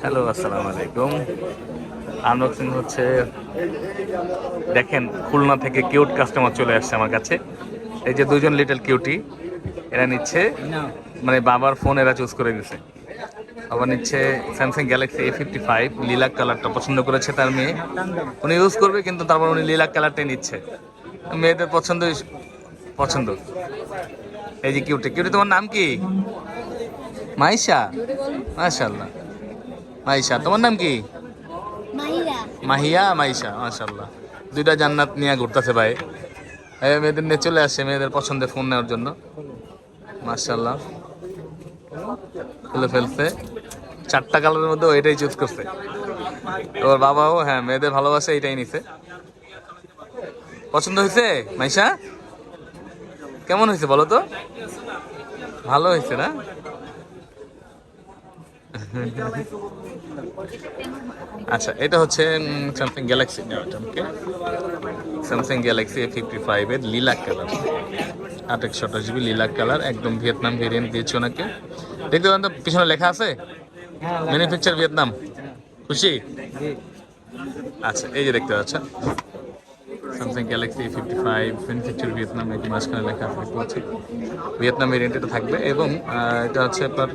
Hello, আসসালামু আলাইকুম। Unboxing হচ্ছে। দেখেন, খুলনা থেকে কিউট কাস্টমার চলে আসছে আমার কাছে। এই যে দুজন লিটল কিউটি, এরা নিচ্ছে, মানে বাবার ফোন এরা চুজ করে দিছে। আবার নিচ্ছে স্যামসাং গ্যালাক্সি A55 লিলাক কালারটা পছন্দ করেছে তার মেয়ে। উনি ইউজ করবে, কিন্তু তারপর উনি লিলাক কালারটাই নিচ্ছে। মেয়েদের পছন্দ পছন্দ। এই যে কিউটি কিউটি, তোমার নাম কি? মাইশা, মাশাআল্লাহ। মাইশা, তোমার নাম কি? মাহিয়া, মাইশা, মাশাআল্লাহ। দুইটা জান্নাত নিয়ে ঘুরতেছে ভাই। মেয়েদের নিয়ে চলে আসছে মেয়েদের পছন্দের ফোন নেওয়ার জন্য। মাশাআল্লাহ, খুলে ফেলছে। 4টা কালারের মধ্যে ওইটাই চুজ করছে। ওর বাবাও হ্যাঁ মেয়েদের ভালোবাসে, এইটাই নিছে। পছন্দ হয়েছে মাইশা? কেমন হয়েছে বলো তো? ভালো হয়েছে না? আচ্ছা, এটা হচ্ছে Samsung Galaxy, Samsung Galaxy A55 এর lilac colour, 828GB lilac colour, একদম ভিয়েতনাম ভেরিয়েন্ট দিয়েছে ওনাকে। দেখতে পারেন তো পিছনে লেখা আছে ম্যানুফ্যাকচার ভিয়েতনাম। খুশি? আচ্ছা, এই যে দেখতে পাচ্ছেন Samsung Galaxy A55 manufacture Vietnam, এটি মাঝখানে লেখা আছে দেখতে পাচ্ছি। ভিয়েতনাম ভেরিয়েন্ট এটা থাকবে, এবং এটা হচ্ছে আপনার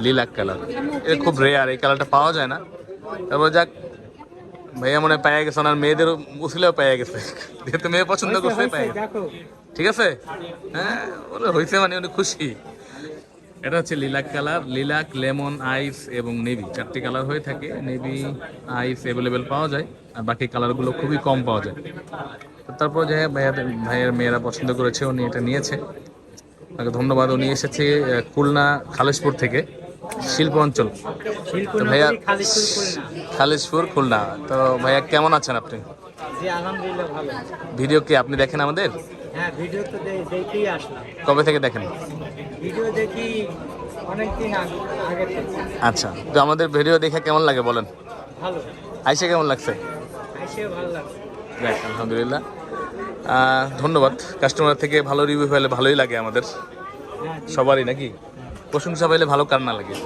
লিলাক কালার। এটা খুব রেয়ার, এই কালারটা পাওয়া যায় না। তারপর যাক, ভাইয়া মনে হয় পাইয়া গেছে, ওনার মেয়েদের উছিলেও পাইয়া গেছে, যেহেতু মেয়ে পছন্দ করছে পাইয়া গেছে। ঠিক আছে, হ্যাঁ বলে হয়েছে, মানে উনি খুশি। এটা হচ্ছে লিলাক কালার, লিলাক, লেমন, আইস এবং নেভি, 4টি কালার হয়ে থাকে। নেভি, আইস অ্যাভেলেবেল পাওয়া যায়, আর বাকি কালারগুলো খুবই কম পাওয়া যায়। তারপর যে ভাইয়ের মেয়েরা পছন্দ করেছে, উনি এটা নিয়েছে। তাকে ধন্যবাদ। উনি এসেছে খুলনা খালেশপুর থেকে, শিল্প অঞ্চল। তো ভাইয়া, খালিশপুর, খুলনা। তো ভাইয়া কেমন আছেন আপনি? জি আলহামদুলিল্লাহ ভালো। ভিডিও কি আপনি দেখেন আমাদের? হ্যাঁ, ভিডিও তো দেখেই আসলাম। কবে থেকে দেখেন? ভিডিও দেখি অনেকদিন আগে থেকে। আচ্ছা, তো আমাদের ভিডিও দেখে কেমন লাগে বলেন? ভালো, আইসা কেমন লাগছে? এসেও ভালো লাগছে। দেখ, আলহামদুলিল্লাহ। ধন্যবাদ। কাস্টমার থেকে ভালো রিভিউ পেলে ভালোই লাগে আমাদের হ্যাঁ, সবারই, নাকি? প্রশংসা পাইলে ভালো কার না লাগে।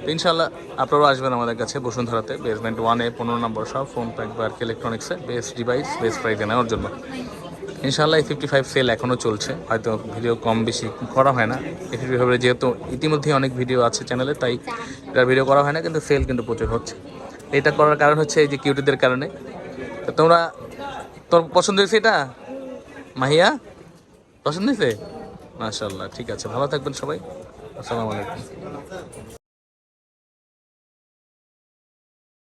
তো ইনশাল্লাহ আপনারাও আসবেন আমাদের কাছে বসুন্ধরাতে, বেসমেন্ট 1-এ 15 নম্বর সব ফোন প্যাক ইলেকট্রনিক্সে বেস্ট ডিভাইস বেস্ট প্রাইসে নেওয়ার জন্য। ইনশাআল্লাহ A55 সেল এখনও চলছে, হয়তো ভিডিও কম বেশি করা হয় না। A55 যেহেতু ইতিমধ্যেই অনেক ভিডিও আছে চ্যানেলে, তাই এটার ভিডিও করা হয় না, কিন্তু সেল কিন্তু প্রচুর হচ্ছে। এটা করার কারণ হচ্ছে এই যে কিউটিদের কারণে। তো তোমরা, তোর পছন্দ হয়েছে এটা মাহিয়া? পছন্দ হয়েছে? মাশাআল্লাহ, ঠিক আছে, ভালো থাকবেন সবাই। আসসালামু আলাইকুম।